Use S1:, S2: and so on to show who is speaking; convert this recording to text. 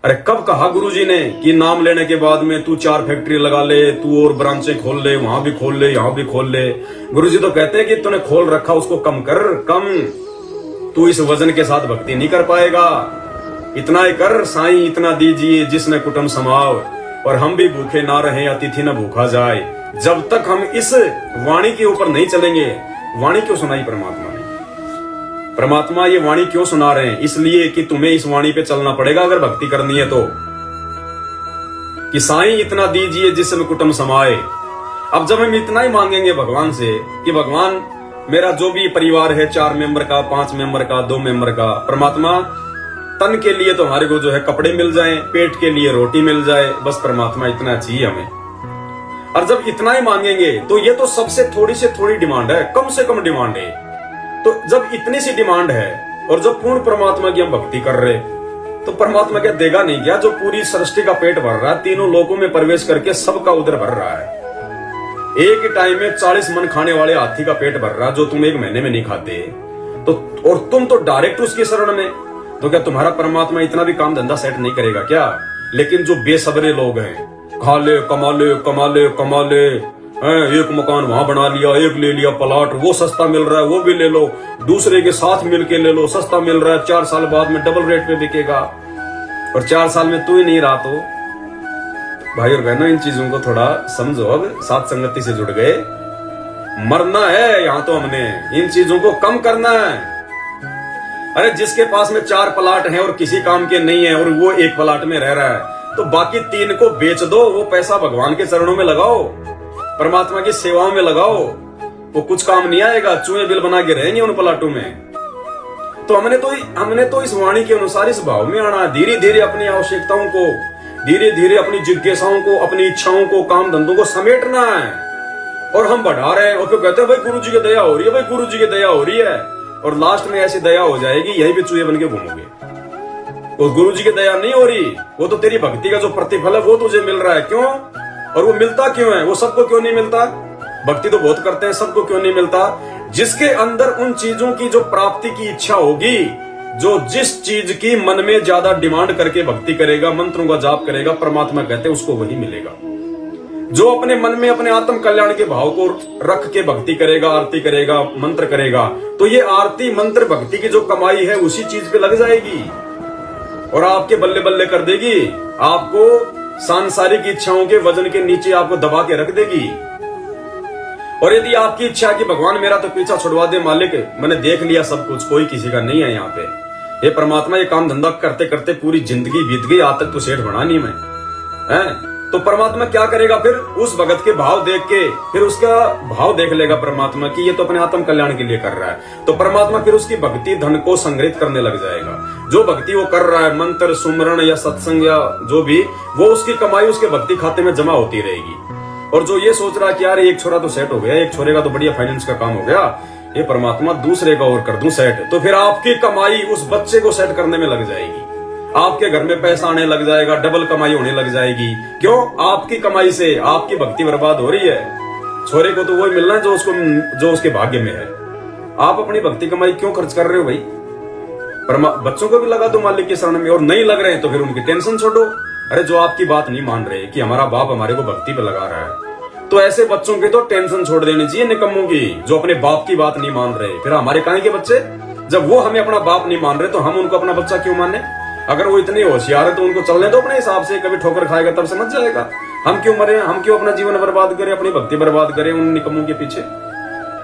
S1: अरे कब कहा गुरुजी ने कि नाम लेने के बाद में तू 4 फैक्ट्री लगा ले, तू और ब्रांचें खोल ले, वहां भी खोल ले, यहां भी खोल ले। गुरुजी तो कहते हैं कि तूने खोल रखा उसको कम कर, कम। तू इस वजन के साथ भक्ति नहीं कर पाएगा। इतना ही कर, साईं इतना दीजिए जिसने कुटुंब समाव, और हम भी भूखे ना रहे, अतिथि न भूखा जाए। जब तक हम इस वाणी के ऊपर नहीं चलेंगे, वाणी क्यों सुनाई परमात्मा ने? परमात्मा ये वाणी क्यों सुना रहे हैं? इसलिए कि तुम्हें इस वाणी पे चलना पड़ेगा अगर भक्ति करनी है तो, कि साईं इतना दीजिए जिसमें कुटुंब समाए। अब जब हम इतना ही मांगेंगे भगवान से कि भगवान मेरा जो भी परिवार है, 4 मेंबर का, 5 मेंबर का, 2 मेंबर का, परमात्मा तन के लिए तो हमारे को जो है कपड़े मिल जाएं, पेट के लिए रोटी मिल जाए, बस परमात्मा इतना चाहिए हमें। और जब इतना ही मांगेंगे तो ये तो सबसे थोड़ी से थोड़ी डिमांड है, कम से कम डिमांड है। तो जब इतनी सी डिमांड है और जब पूर्ण परमात्मा की हम भक्ति कर रहे, तो परमात्मा क्या देगा नहीं क्या? जो पूरी सृष्टि का पेट भर रहा है, तीनों लोकों में प्रवेश करके सबका उदर भर रहा है, एक ही टाइम में 40 मन खाने वाले हाथी का पेट भर रहा, जो तुम 1 महीने में नहीं खाते, तो और तुम तो डायरेक्ट उसकी शरण में, तो क्या तुम्हारा परमात्मा इतना भी काम धंधा सेट नहीं करेगा क्या? लेकिन जो बेसब्रे लोग हैं, खा ले, कमा ले, कमा ले, कमा ले, एक मकान वहां बना लिया, एक ले लिया प्लॉट, वो सस्ता मिल रहा है वो भी ले लो, दूसरे के साथ मिलके ले लो, सस्ता मिल रहा है, 4 साल बाद में डबल रेट पे बिकेगा, और 4 साल में तू ही नहीं रहा तो। भाई और बहनों, इन चीजों को थोड़ा समझो। अब साथ संगति से जुड़ गए, मरना है यहाँ तो हमने, इन चीजों को कम करना है। अरे जिसके पास में 4 प्लाट हैं और किसी काम के नहीं है और वो 1 प्लाट में रह रहा है, तो बाकी 3 को बेच दो, वो पैसा भगवान के चरणों में लगाओ, परमात्मा की सेवाओं में लगाओ, वो कुछ काम नहीं आएगा, चूहे बिल बना के रहेंगे उन प्लाटों में। तो हमने तो इस वाणी के अनुसार इस भाव में आना, धीरे धीरे अपनी आवश्यकताओं को, धीरे धीरे अपनी जिज्ञासाओं को, अपनी इच्छाओं को, काम धंधों को समेटना है। और हम बढ़ा रहे हैं और फिर कहते हैं भाई गुरु जी की दया हो रही है, भाई गुरु जी की दया हो रही है, और लास्ट में ऐसी दया हो जाएगी यही भी चूहे बन के घूमोगे। और गुरु जी की दया नहीं हो रही, वो तो तेरी भक्ति का जो प्रतिफल है वो तुझे मिल रहा है। क्यों? और वो मिलता क्यों है? वो सबको क्यों नहीं मिलता? भक्ति तो बहुत करते हैं, सबको क्यों नहीं मिलता? जिसके अंदर उन चीजों की जो प्राप्ति की इच्छा होगी, जो जिस चीज की मन में ज्यादा डिमांड करके भक्ति करेगा, मंत्रों का जाप करेगा, परमात्मा कहते हैं उसको वही मिलेगा। जो अपने मन में अपने आत्म कल्याण के भाव को रख के भक्ति करेगा, आरती करेगा, मंत्र करेगा, तो ये आरती मंत्र भक्ति की जो कमाई है उसी चीज पे लग जाएगी और आपके बल्ले बल्ले कर देगी, आपको सांसारिक इच्छाओं के वजन के नीचे आपको दबा के रख देगी। और यदि आपकी इच्छा है कि भगवान मेरा तो पीछा छुड़वा दे मालिक, मैंने देख लिया सब कुछ, कोई किसी का नहीं है यहाँ पे, ये परमात्मा ये काम धंधा करते करते पूरी जिंदगी बीत गई, आज तक तो सेठ बना नहीं मैं, है? तो परमात्मा क्या करेगा फिर? उस भगत के भाव देख के फिर उसका भाव देख लेगा परमात्मा कि ये तो अपने आत्म कल्याण के लिए कर रहा है, तो परमात्मा फिर उसकी भक्ति धन को संग्रहित करने लग जाएगा। जो भक्ति वो कर रहा है, मंत्र सुमरण या सत्संग या जो भी, वो उसकी कमाई उसके भक्ति खाते में जमा होती रहेगी। और जो ये सोच रहा है कि यार एक छोरा तो सेट हो गया, एक छोरे का तो बढ़िया फाइनेंस का काम हो गया, ये परमात्मा दूसरे का और कर दूं सेट, तो फिर आपकी कमाई उस बच्चे को सेट करने में लग जाएगी, आपके घर में पैसा आने लग जाएगा, डबल कमाई होने लग जाएगी। क्यों? आपकी कमाई से आपकी भक्ति बर्बाद हो रही है। छोरे को तो वही मिलना है जो उसके भाग्य में है। आप अपनी भक्ति कमाई क्यों खर्च कर रहे हो भाई? बच्चों को भी लगा दो मालिक के शरण में, और नहीं लग रहे हैं तो फिर उनकी टेंशन छोड़ो। अरे जो आपकी बात नहीं मान रहे कि हमारा बाप हमारे को भक्ति पे लगा रहा है, तो ऐसे बच्चों की तो टेंशन छोड़ देनी चाहिए, निकम्मों की, जो अपने बाप की बात नहीं मान रहे। फिर हमारे काहे के बच्चे? जब वो हमें अपना बाप नहीं मान रहे तो हम उनको अपना बच्चा क्यों माने? अगर वो इतने होशियार है तो उनको चलने दो अपने हिसाब से, कभी ठोकर खाएगा तब समझ जाएगा। हम क्यों मरे? हम क्यों अपना जीवन बर्बाद करें, अपनी भक्ति बर्बाद करें उन निकम्मों के पीछे?